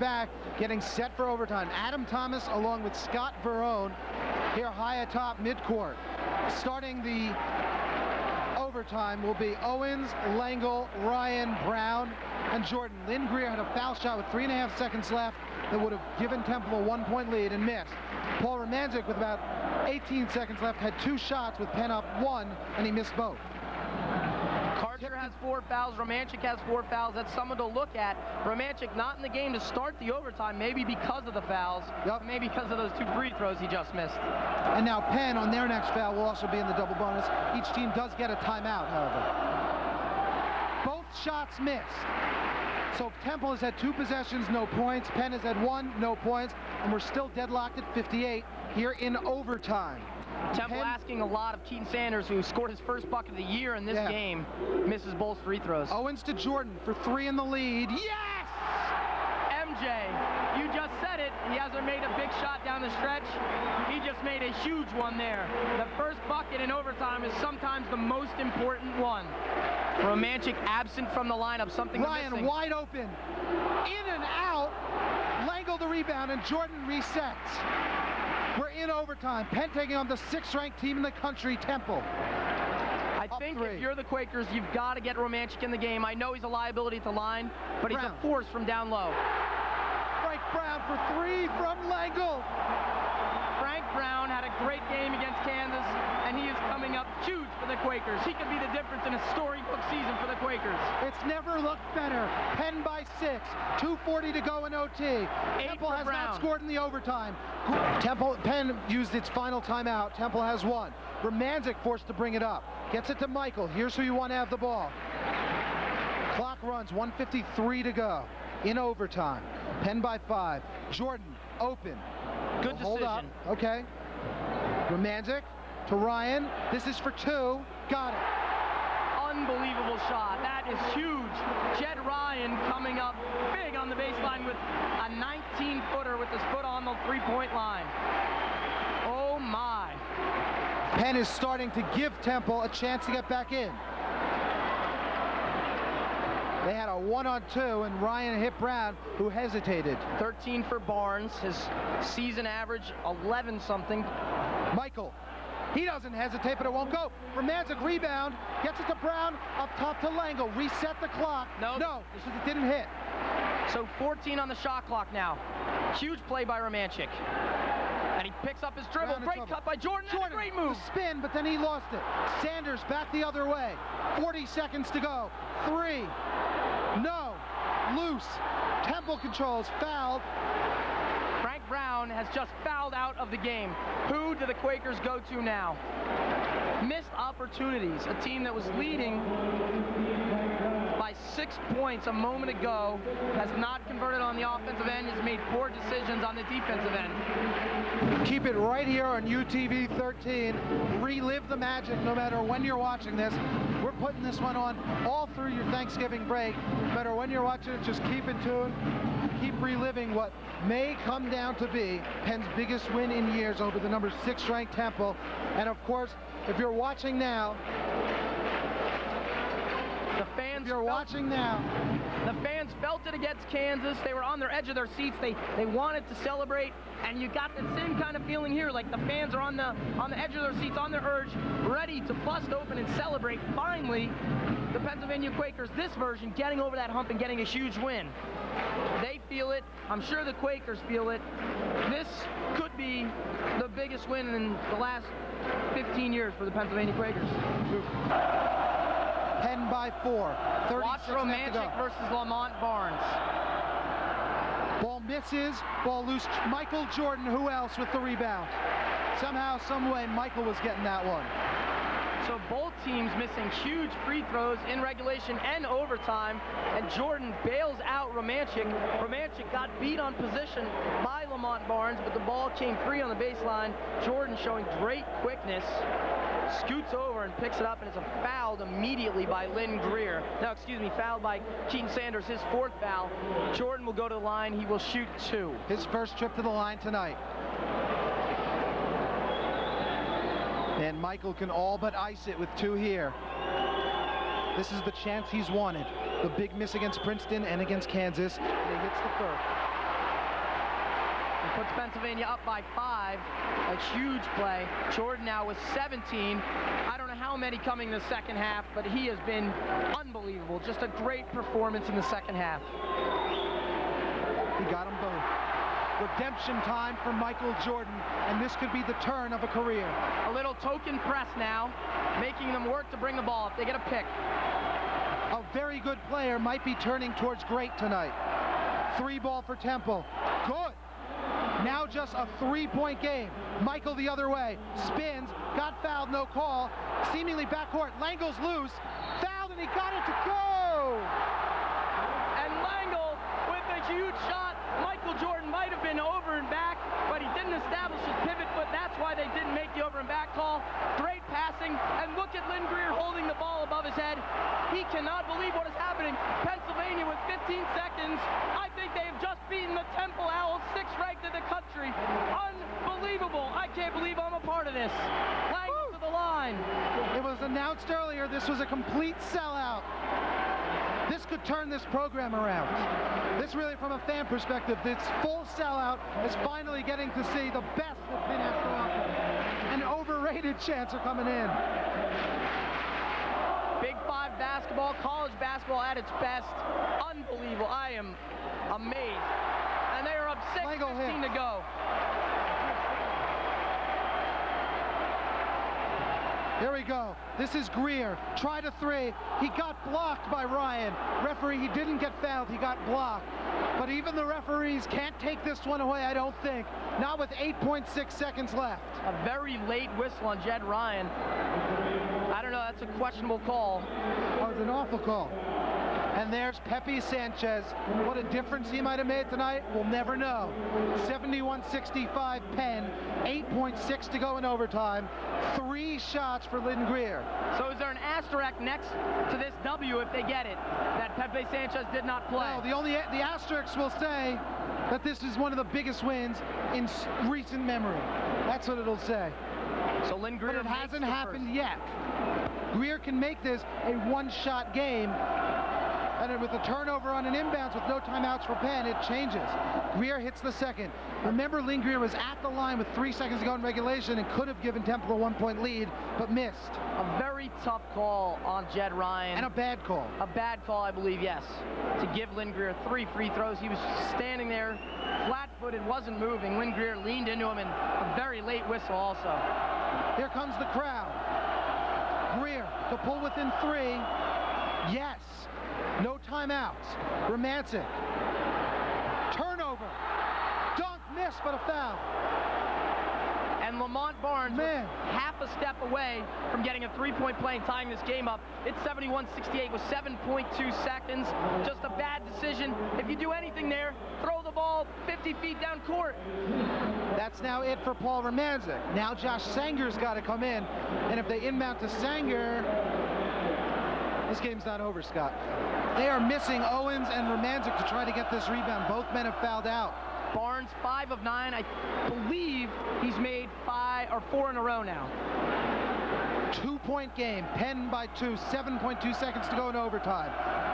back, getting set for overtime. Adam Thomas along with Scott Verone here high atop midcourt. Starting the overtime will be Owens, Langle, Ryan, Brown, and Jordan. Lynn Greer had a foul shot with 3.5 seconds left that would have given Temple a 1-point lead and missed. Paul Romanczyk, with about 18 seconds left, had 2 shots with Penn up 1, and he missed both. Karcher has 4 fouls. Romanczyk has 4 fouls. That's someone to look at. Romanczyk not in the game to start the overtime, maybe because of the fouls, maybe because of those 2 free throws he just missed. And now Penn, on their next foul, will also be in the double bonus. Each team does get a timeout, however. Both shots missed. So Temple has had 2 possessions, no points. Penn has had 1, no points. And we're still deadlocked at 58 here in overtime. Temple asking a lot of Keaton Sanders, who scored his first bucket of the year in this game, misses both free throws. Owens to Jordan for 3 in the lead. Yes! MJ, you just said it. He hasn't made a big shot down the stretch. He just made a huge one there. The first bucket in overtime is sometimes the most important one. Romanczyk absent from the lineup, something Ryan missing. Wide open, in and out. Langle the rebound, and Jordan resets. We're in overtime. Penn taking on the 6th-ranked team in the country, Temple. I think if you're the Quakers, you've got to get Romanczyk in the game. I know he's a liability at the line, but he's a force from down low. Frank Brown for 3 from Langle. Frank Brown had a great game against Kansas, and he is coming up huge for the Quakers. He could be the difference in a storybook season for the Quakers. It's never looked better. Penn by 6, 2:40 to go in OT. Temple has not scored in the overtime. Penn used its final timeout. Temple has 1. Romanczyk forced to bring it up. Gets it to Michael. Here's who you want to have the ball. Clock runs, 1:53 to go in overtime. Penn by 5. Jordan open. Good decision. Hold up. Okay. Romanczyk to Ryan. This is for 2. Got it. Unbelievable shot. That is huge. Jed Ryan coming up big on the baseline with a 19-footer with his foot on the 3-point line. Oh my. Penn is starting to give Temple a chance to get back in. They had a 1-on-2, and Ryan hit Brown, who hesitated. 13 for Barnes, his season average 11-something. Michael, he doesn't hesitate, but it won't go. Romanczyk rebound, gets it to Brown, up top to Langle, reset the clock. No, it didn't hit. So 14 on the shot clock now. Huge play by Romanczyk. And he picks up his dribble. Great cut by Jordan. And a great move. Spin, but then he lost it. Sanders back the other way. 40 seconds to go. 3. No. Loose. Temple controls. Fouled. Frank Brown has just fouled out of the game. Who do the Quakers go to now? Missed opportunities. A team that was leading by 6 points a moment ago has not converted on the offensive end, has made poor decisions on the defensive end. Keep it right here on UTV 13. Relive the magic no matter when you're watching this. We're putting this one on all through your Thanksgiving break. No matter when you're watching it, just keep it tuned. Keep reliving what may come down to be Penn's biggest win in years over the number 6-ranked Temple. And of course, if you're watching now, the fans the fans felt it against Kansas. They were on their edge of their seats. They wanted to celebrate, and you got the same kind of feeling here. Like the fans are on the edge of their seats, on their urge, ready to bust open and celebrate. Finally, the Pennsylvania Quakers, this version, getting over that hump and getting a huge win. They feel it. I'm sure the Quakers feel it. This could be the biggest win in the last 15 years for the Pennsylvania Quakers. Penn by 4. Watch Romanczyk versus Lamont Barnes. Ball misses. Ball loose. Michael Jordan, who else with the rebound? Somehow, some way, Michael was getting that one. So both teams missing huge free throws in regulation and overtime, and Jordan bails out Romanczyk. Romanczyk got beat on position by Lamont Barnes, but the ball came free on the baseline. Jordan showing great quickness, scoots over and picks it up, and it's fouled immediately by Lynn Greer. No, excuse me, fouled by Keaton Sanders, his 4th foul. Jordan will go to the line. He will shoot 2. His first trip to the line tonight. And Michael can all but ice it with 2 here. This is the chance he's wanted. The big miss against Princeton and against Kansas. And he hits the first. It puts Pennsylvania up by 5. A huge play. Jordan now with 17. I don't know how many coming in the second half, but he has been unbelievable. Just a great performance in the second half. He got them both. Redemption time for Michael Jordan, and this could be the turn of a career. A little token press now, making them work to bring the ball if they get a pick. A very good player might be turning towards great tonight. 3 ball for Temple. Good. Now just a 3-point game. Michael the other way. Spins. Got fouled. No call. Seemingly backcourt. Langle's loose. Fouled, and he got it to go. And Langle with a huge shot. Michael Jordan might have been over and back, but he didn't establish his pivot foot. That's why they didn't make the over and back call. Great passing. And look at Lynn Greer holding the ball above his head. He cannot believe what is happening. Pennsylvania with 15 seconds. I think they have just beaten the Temple Owls, 6th ranked in the country. Unbelievable. I can't believe I'm a part of this. Langle to the line. It was announced earlier this was a complete sellout. This could turn this program around. This really, from a fan perspective, this full sellout is finally getting to see the best that Penn has to offer. An overrated chance are coming in. Big 5 basketball, college basketball at its best. Unbelievable. I am amazed. And they are up 6:15 to go. Here we go. This is Greer. Tried a 3. He got blocked by Ryan. Referee, he didn't get fouled. He got blocked. But even the referees can't take this one away, I don't think. Not with 8.6 seconds left. A very late whistle on Jed Ryan. I don't know. That's a questionable call. Oh, it's an awful call. And there's Pepe Sanchez. What a difference he might have made tonight, we'll never know. 71-65 Penn, 8.6 to go in overtime. 3 shots for Lynn Greer. So is there an asterisk next to this W if they get it, that Pepe Sanchez did not play? No, the asterisk will say that this is one of the biggest wins in recent memory. That's what it'll say. So Lynn Greer, but it hasn't happened yet. Greer can make this a 1-shot game. And with a turnover on an inbounds with no timeouts for Penn, it changes. Greer hits the second. Remember, Lynn Greer was at the line with 3 seconds to go in regulation and could have given Temple a 1-point lead, but missed. A very tough call on Jed Ryan. And a bad call. A bad call, I believe, yes. To give Lynn Greer 3 free throws. He was standing there, flat-footed, wasn't moving. Lynn Greer leaned into him, and a very late whistle also. Here comes the crowd. Greer to pull within 3. Yes. No timeouts. Romancic. Turnover. Dunk, miss, but a foul. And Lamont Barnes was half a step away from getting a 3-point play and tying this game up. It's 71-68 with 7.2 seconds. Just a bad decision. If you do anything there, throw the ball 50 feet down court. That's now it for Paul Romancic. Now Josh Sanger's got to come in. And if they inbound to Sanger, this game's not over, Scott. They are missing Owens and Romancic to try to get this rebound. Both men have fouled out. Barnes 5 of 9. I believe he's made 4 in a row now. 2-point game. Penn by 2. 7.2 seconds to go in overtime.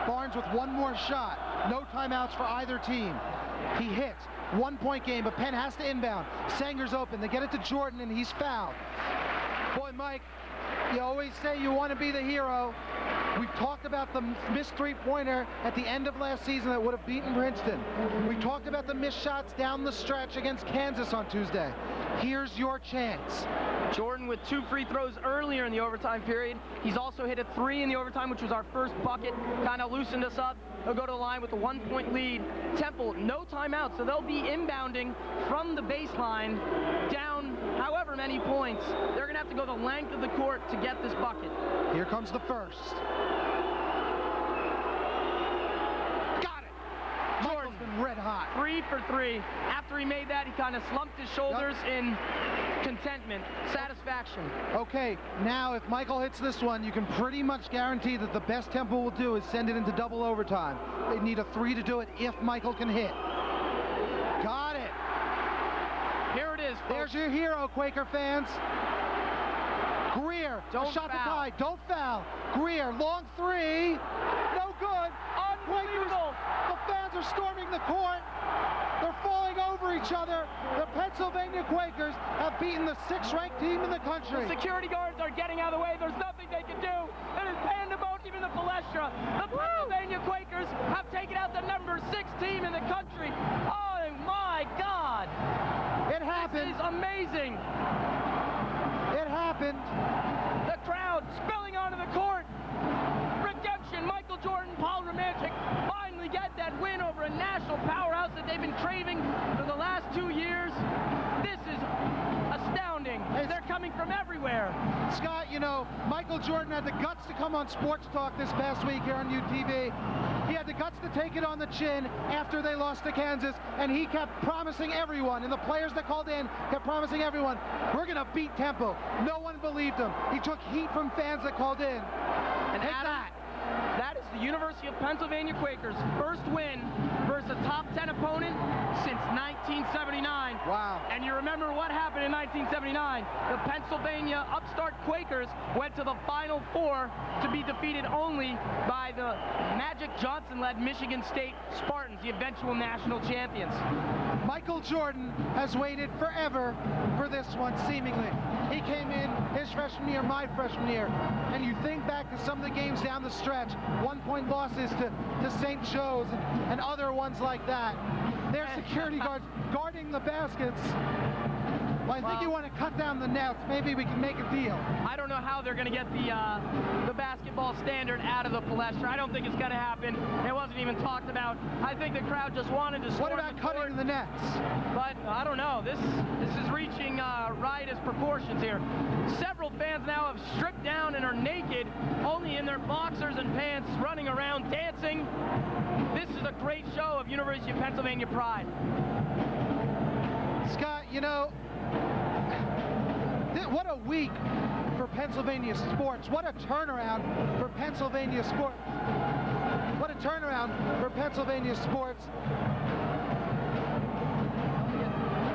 Barnes with 1 more shot. No timeouts for either team. He hits. 1-point game, but Penn has to inbound. Sanger's open. They get it to Jordan, and he's fouled. Boy, Mike, you always say you want to be the hero. We've talked about the missed 3-pointer at the end of last season that would have beaten Princeton. We talked about the missed shots down the stretch against Kansas on Tuesday. Here's your chance. Jordan with 2 free throws earlier in the overtime period. He's also hit a 3 in the overtime, which was our first bucket. Kind of loosened us up. He'll go to the line with a 1-point lead. Temple, no timeout, so they'll be inbounding from the baseline down however many points. They're going to have to go the length of the court to get this bucket. Here comes the first. Got it. Jordan's been red hot. 3 for 3. After he made that, he kind of slumped his shoulders in contentment, satisfaction. Okay, now if Michael hits this one, you can pretty much guarantee that the best Temple will do is send it into double overtime. They need a 3 to do it if Michael can hit. Got it. Here it is, folks. There's your hero, Quaker fans. Greer, Don't a shot to foul. tie. Don't foul. Greer, long 3. No good. Unbelievable. Quakers, the fans are storming the court. They're falling over each other. The Pennsylvania Quakers have beaten the 6th-ranked team in the country. The security guards are getting out of the way. There's nothing they can do. It is pandemonium in the Palestra. The Pennsylvania Quakers have taken out the number 6 team in the country. Oh my God! It happened. This is amazing. It happened. The crowd spilling onto the court. Redemption. Michael Jordan, Paul Romantic finally get that win over a national powerhouse that they've been craving for the last 2 years. This is astounding. They're coming from everywhere. Scott, you know, Michael Jordan had the guts to come on Sports Talk this past week here on UTV. He had the guts to take it on the chin after they lost to Kansas, and he kept promising everyone, and the players that called in kept promising everyone, we're going to beat Temple. No one believed him. He took heat from fans that called in. And Take Adam, that is the University of Pennsylvania Quakers' first win versus a top 10 opponent since 1979. Wow. And you remember what happened in 1979. The Pennsylvania upstart Quakers went to the Final Four to be defeated only by the Magic Johnson-led Michigan State Spartans, the eventual national champions. Michael Jordan has waited forever for this one, seemingly. He came in his freshman year, my freshman year, and you think back to some of the games down the stretch, 1-point losses to St. Joe's and other ones like that. Their security guards guarding the baskets. Well, I think you want to cut down the nets. Maybe we can make a deal. I don't know how they're going to get the basketball standard out of the Palestra. I don't think it's going to happen. It wasn't even talked about. I think the crowd just wanted to score. What about cutting the nets? But I don't know. This is reaching riotous proportions here. Several fans now have stripped down and are naked, only in their boxers and pants, running around dancing. This is a great show of University of Pennsylvania pride. Scott, you know, what a week for Pennsylvania sports. What a turnaround for Pennsylvania sports. What a turnaround for Pennsylvania sports.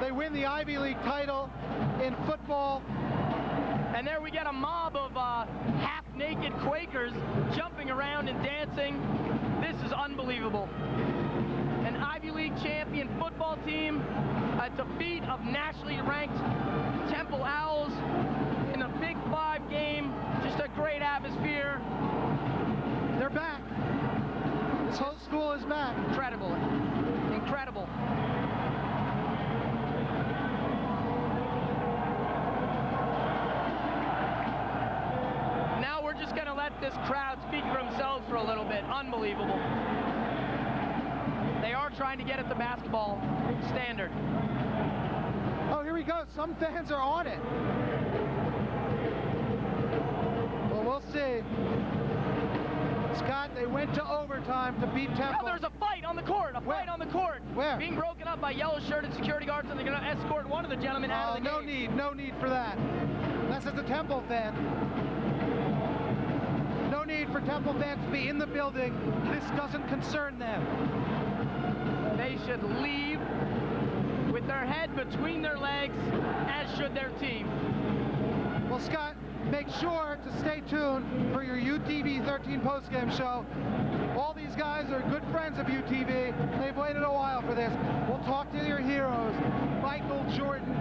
They win the Ivy League title in football. And there we get a mob of half-naked Quakers jumping around and dancing. This is unbelievable. An Ivy League champion football team, a defeat of nationally ranked Temple Owls in the Big 5 game. Just a great atmosphere. They're back. This whole school is back. Incredible. Incredible. Now we're just going to let this crowd speak for themselves for a little bit. Unbelievable. They are trying to get at the basketball standard. Oh, here we go. Some fans are on it. Well, we'll see. Scott, they went to overtime to beat Temple. Oh, there's a fight on the court. Fight on the court. Where? Being broken up by yellow-shirted security guards, and they're going to escort one of the gentlemen out of the game. No need for that. Unless it's a Temple fan. No need for Temple fans to be in the building. This doesn't concern them. They should leave with their head between their legs, as should their team. Well, Scott, make sure to stay tuned for your UTV 13 postgame show. All these guys are good friends of UTV. They've waited a while for this. We'll talk to your heroes. Michael Jordan,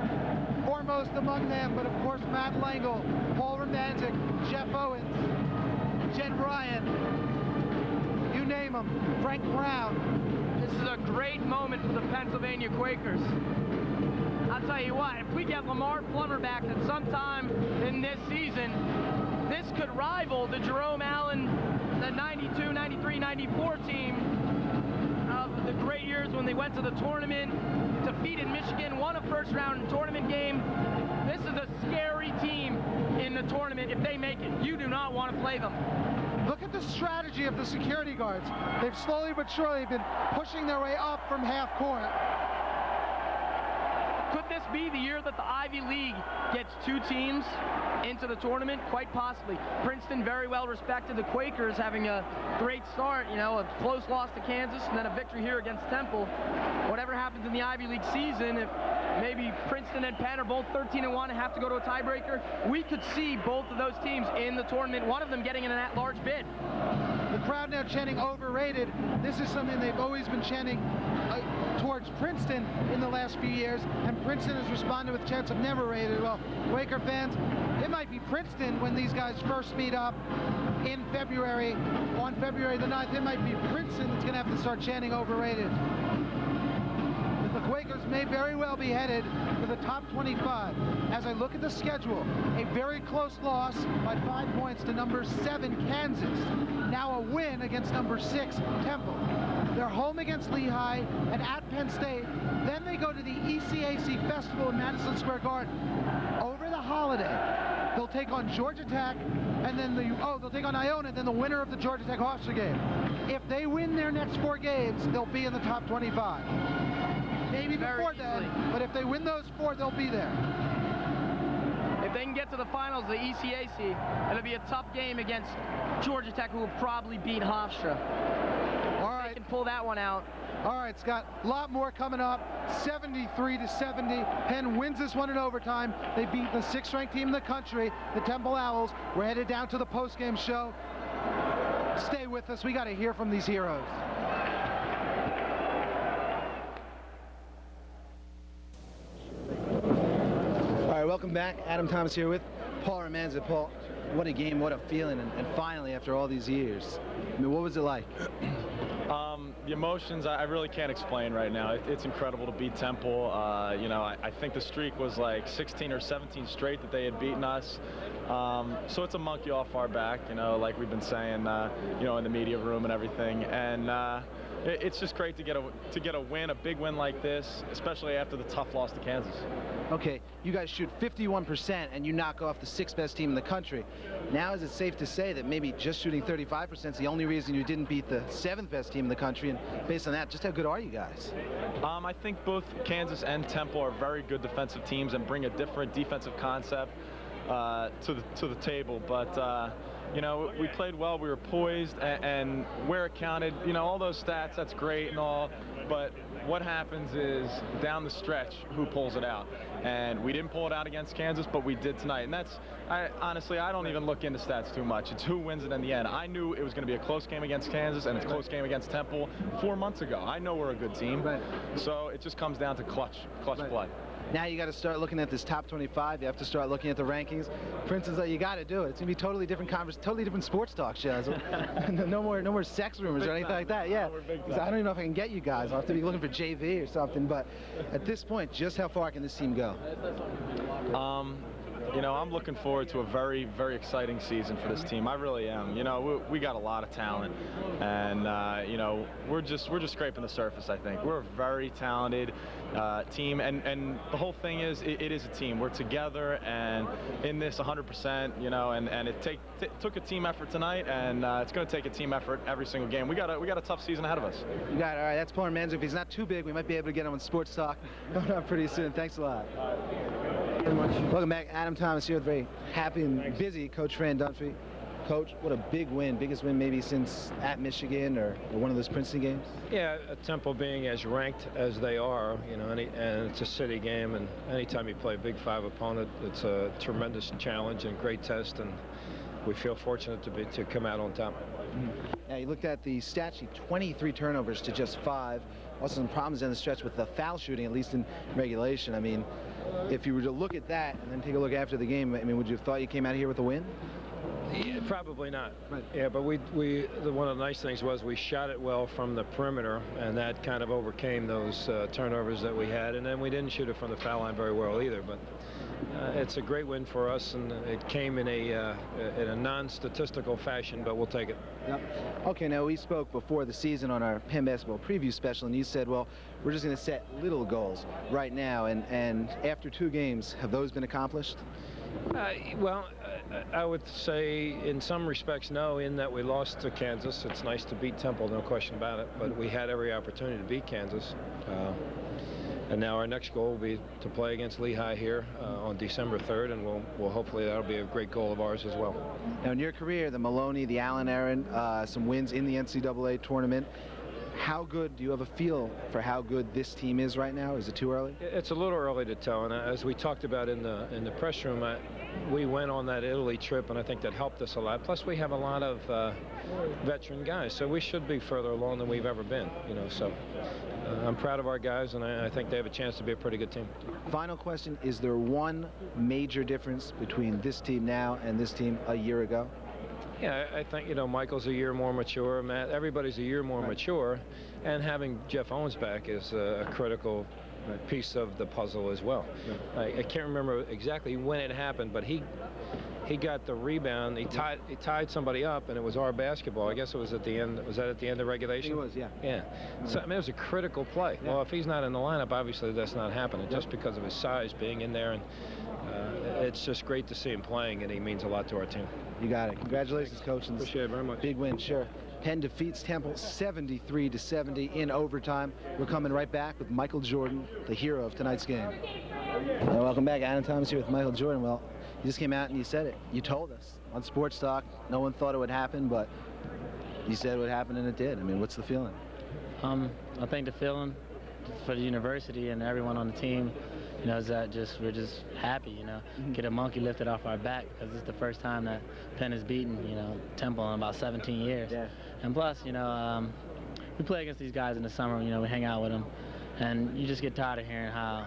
foremost among them, but of course Matt Langle, Paul Romantic, Jeff Owens, Jen Ryan, you name them, Frank Brown. This is a great moment for the Pennsylvania Quakers. I'll tell you what, if we get Lamar Plummer back at some time in this season, this could rival the Jerome Allen, the 92, 93, 94 team of the great years when they went to the tournament, defeated Michigan, won a first-round tournament game. This is a scary team in the tournament if they make it. You do not want to play them. Look at the strategy of the security guards. They've slowly but surely been pushing their way up from half court. Could this be the year that the Ivy League gets 2 teams into the tournament? Quite possibly. Princeton, very well respected. The Quakers having a great start, you know, a close loss to Kansas and then a victory here against Temple. Whatever happens in the Ivy League season, if maybe Princeton and Penn are both 13-1 and have to go to a tiebreaker, we could see both of those teams in the tournament, one of them getting an at-large bid. The crowd now chanting overrated. This is something they've always been chanting towards Princeton in the last few years, and Princeton has responded with chants of never rated. Well, Quaker fans, it might be Princeton when these guys first meet up in February, on February the 9th. It might be Princeton that's going to have to start chanting overrated. The Quakers may very well be headed for the top 25. As I look at the schedule, a very close loss by 5 points to number 7 Kansas. Now a win against number 6 Temple. They're home against Lehigh and at Penn State. Then they go to the ECAC Festival in Madison Square Garden. Over the holiday, they'll take on Georgia Tech, and then they'll take on Iona, and then the winner of the Georgia Tech Hofstra game. If they win their next 4 games, they'll be in the top 25. Maybe before then, but if they win those 4, they'll be there. If they can get to the finals of the ECAC, it'll be a tough game against Georgia Tech, who will probably beat Hofstra. All right. They can pull that one out. All right, Scott, a lot more coming up. 73-70. Penn wins this one in overtime. They beat the 6th-ranked team in the country, the Temple Owls. We're headed down to the postgame show. Stay with us. We got to hear from these heroes. All right, welcome back. Adam Thomas here with Paul Romanza. Paul, what a game, what a feeling, and finally, after all these years, I mean, what was it like? The emotions, I really can't explain right now. It's incredible to beat Temple. You know, I think the streak was like 16 or 17 straight that they had beaten us. So it's a monkey off our back, you know, like we've been saying, you know, in the media room and everything. And it's just great to get a win, a big win like this, especially after the tough loss to Kansas. Okay, you guys shoot 51% and you knock off the 6th best team in the country. Now is it safe to say that maybe just shooting 35% is the only reason you didn't beat the 7th best team in the country? And based on that, just how good are you guys? I think both Kansas and Temple are very good defensive teams and bring a different defensive concept to the table. But you know, we played well, we were poised, and where it counted, you know, all those stats, that's great and all, but what happens is down the stretch, who pulls it out? And we didn't pull it out against Kansas, but we did tonight. And that's, honestly, I don't even look into stats too much. It's who wins it in the end. I knew it was going to be a close game against Kansas and a close game against Temple 4 months ago. I know we're a good team. Right. So it just comes down to clutch play. Now you got to start looking at this top 25. You have to start looking at the rankings. Princeton's like, you got to do it. It's gonna be totally different totally different sports talk shows. no more sex rumors or anything like that. Yeah, I don't even know if I can get you guys. I'll have to be looking for JV or something. But at this point, just how far can this team go? You know, I'm looking forward to a very, very exciting season for this team. I really am. You know, we got a lot of talent, and you know, we're just scraping the surface. I think we're a very talented team, and the whole thing is, it is a team. We're together, and in this 100%. You know, and it took a team effort tonight, and it's going to take a team effort every single game. We got a tough season ahead of us. You got it. All right, that's Paul Romanza. If he's not too big, we might be able to get him on Sports Talk coming up pretty soon. Thanks a lot. Welcome back. Adam Thomas here with very happy and busy Coach Fran Dunphy. Coach, what a big win. Biggest win maybe since at Michigan or one of those Princeton games? Yeah, Temple being as ranked as they are, you know, and it's a city game, and anytime you play a Big 5 opponent, it's a tremendous challenge and great test, and we feel fortunate to come out on top. Yeah, you looked at the stat sheet, 23 turnovers to just 5. Also some problems down the stretch with the foul shooting, at least in regulation. I mean, if you were to look at that and then take a look after the game, I mean, would you have thought you came out of here with a win? Yeah, probably not. Right. Yeah, but one of the nice things was we shot it well from the perimeter, and that kind of overcame those turnovers that we had. And then we didn't shoot it from the foul line very well either. But it's a great win for us, and it came in a non-statistical fashion, but we'll take it. Yep. Okay, now we spoke before the season on our Penn basketball preview special, and you said, well, we're just going to set little goals right now. And after 2 games, have those been accomplished? Well, I would say in some respects no, in that we lost to Kansas. It's nice to beat Temple, no question about it, but we had every opportunity to beat Kansas. And now our next goal will be to play against Lehigh here on December 3rd, and we'll hopefully that'll be a great goal of ours as well. Now in your career, the Maloney, the Allen Aaron, some wins in the NCAA tournament. How good, do you have a feel for how good this team is right now? Is it too early? It's a little early to tell, and as we talked about in the press room, we went on that Italy trip, and I think that helped us a lot. Plus, we have a lot of veteran guys, so we should be further along than we've ever been. So I'm proud of our guys, and I think they have a chance to be a pretty good team. Final question: is there one major difference between this team now and this team a year ago? Yeah, I think, Michael's a year more mature. Matt, everybody's a year more mature, and having Jeff Owens back is a critical piece of the puzzle as well. I can't remember exactly when it happened, but he got the rebound. He tied somebody up, and it was our basketball. I guess it was at the end. Was that at the end of regulation? It was, yeah. Yeah. So, I mean, it was a critical play. Yeah. Well, if he's not in the lineup, obviously that's not happening, just because of his size being in there. And it's just great to see him playing, and he means a lot to our team. You got it. Congratulations, Coach. Appreciate it very much. Big win, sure. Penn defeats Temple 73-70 in overtime. We're coming right back with Michael Jordan, the hero of tonight's game. And welcome back. Adam Thomas here with Michael Jordan. Well, you just came out and you said it. You told us on Sports Talk. No one thought it would happen, but you said it would happen, and it did. I mean, what's the feeling? I think the feeling for the university and everyone on the team, is that we're just happy, get a monkey lifted off our back, because it's the first time that Penn has beaten, Temple in about 17 years. Yeah. And plus, we play against these guys in the summer, we hang out with them, and you just get tired of hearing how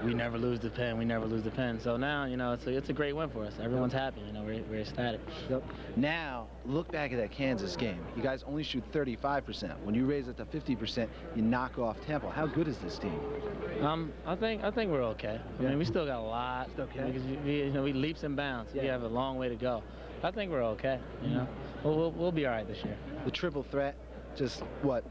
we never lose the Penn, we never lose the Penn. So now, it's a great win for us. Everyone's happy, we're ecstatic. Yep. Now, look back at that Kansas game. You guys only shoot 35%. When you raise it to 50%, you knock off Temple. How good is this team? I think we're okay. I mean, we still got a lot. Because we leaps and bounds. Yeah. We have a long way to go. I think we're okay. We'll be all right this year. The triple threat, just what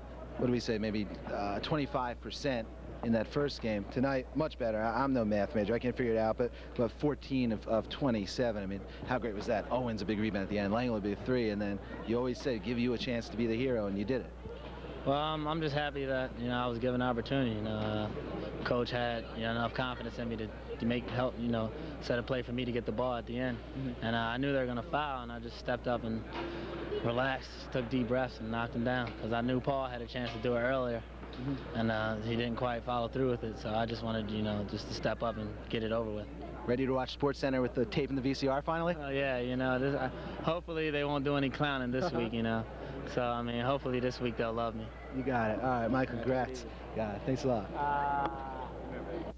do we say? Maybe 25% in that first game. Tonight, much better. I'm no math major. I can't figure it out, but 14 of 27. I mean, how great was that? Owens a big rebound at the end. Langley a big three, and then you always say give you a chance to be the hero, and you did it. Well, I'm just happy that I was given an opportunity. Coach had enough confidence in me to help set a play for me to get the ball at the end. And I knew they were going to foul, and I just stepped up and relaxed, took deep breaths, and knocked him down, because I knew Paul had a chance to do it earlier. And he didn't quite follow through with it, so I just wanted just to step up and get it over with. Ready to watch SportsCenter with the tape and the VCR finally? Yeah, hopefully they won't do any clowning this week, So, I mean, hopefully this week they'll love me. You got it. All right, Michael, congrats. Got it. Thanks a lot.